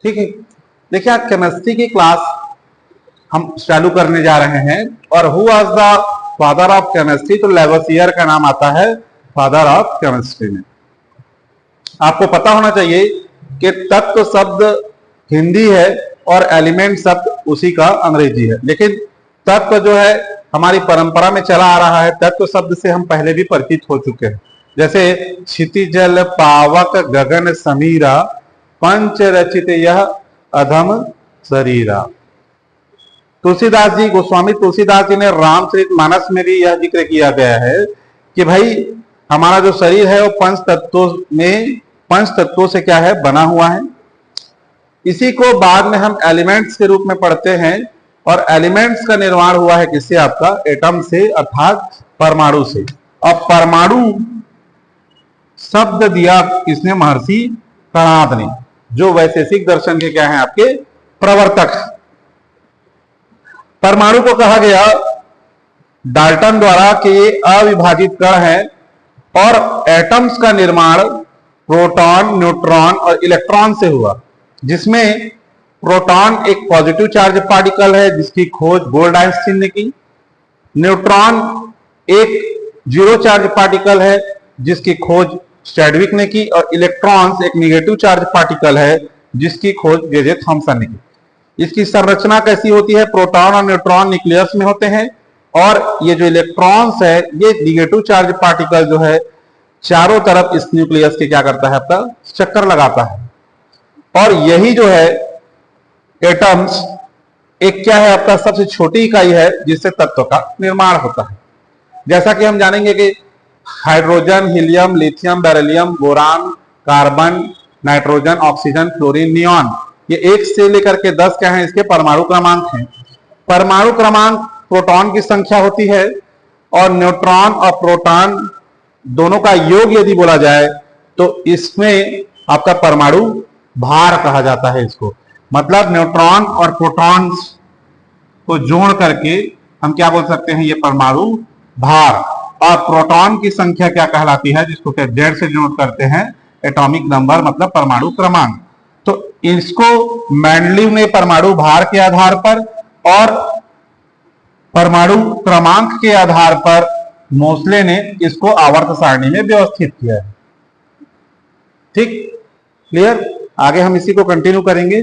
ठीक है, देखिए आज केमिस्ट्री की क्लास हम चालू करने जा रहे हैं और who was the father of chemistry, तो लेवोसियर का नाम आता है फादर ऑफ केमिस्ट्री में। आपको पता होना चाहिए कि तत्व शब्द हिंदी है और एलिमेंट शब्द उसी का अंग्रेजी है, लेकिन तत्व जो है हमारी परंपरा में चला आ रहा है। तत्व शब्द से हम पहले भी परिचित हो चुके हैं, जैसे क्षितिजल पावक गगन समीरा पंच रचित यह अधम शरीरा। तुलसीदास जी, गोस्वामी तुलसीदास जी ने रामचरितमानस में भी यह जिक्र किया गया है कि भाई हमारा जो शरीर है वो पंच तत्वों से क्या है, बना हुआ है। इसी को बाद में हम एलिमेंट्स के रूप में पढ़ते हैं और एलिमेंट्स का निर्माण हुआ है किससे, आपका एटम से, अर्थात परमाणु से। और परमाणु शब्द दिया किसने, महर्षि कणाद ने, जो वैशेषिक दर्शन के क्या है, आपके प्रवर्तक। परमाणु को कहा गया डाल्टन द्वारा कि ये अविभाजित कण है और एटम्स का निर्माण प्रोटॉन, न्यूट्रॉन और इलेक्ट्रॉन से हुआ, जिसमें प्रोटॉन एक पॉजिटिव चार्ज पार्टिकल है जिसकी खोज गोल्डस्टीन ने की। न्यूट्रॉन एक जीरो चार्ज पार्टिकल है जिसकी खोज चैडविक ने की, और इलेक्ट्रॉन्स एक निगेटिव चार्ज पार्टिकल है जिसकी खोज जे थॉमसन ने की। इसकी संरचना कैसी होती है, प्रोटॉन और न्यूट्रॉन न्यूक्लियस में होते हैं और ये जो इलेक्ट्रॉन्स है ये निगेटिव चार्ज पार्टिकल जो है चारों तरफ इस न्यूक्लियस के क्या करता है, आपका चक्कर लगाता है। और यही जो है एटम्स एक क्या है, आपका सबसे छोटी इकाई है जिससे तत्व का निर्माण होता है। जैसा कि हम जानेंगे कि hydrogen, helium, lithium, beryllium, boron, carbon, nitrogen, oxygen, fluorine, neon, ये 1 से लेकर के 10 क्या है, इसके परमाणु क्रमांक हैं। परमाणु क्रमांक प्रोटॉन की संख्या होती है और न्यूट्रॉन और प्रोटॉन दोनों का योग यदि बोला जाए तो इसमें आपका परमाणु भार कहा जाता है इसको। मतलब न्यूट्रॉन और प्रोटॉन्स को जोड़ करके हम क्या बोल सकते हैं, ये परमाणु भार। और प्रोटॉन की संख्या क्या कहलाती है, जिसको क्या जेड से जोड़ करते हैं, एटॉमिक नंबर, मतलब परमाणु क्रमांक। तो इसको मेंडलीव ने परमाणु भार के आधार पर और परमाणु क्रमांक के आधार पर मोसले ने इसको आवर्त सारणी में व्यवस्थित किया है। ठीक, क्लियर। आगे हम इसी को कंटिन्यू करेंगे।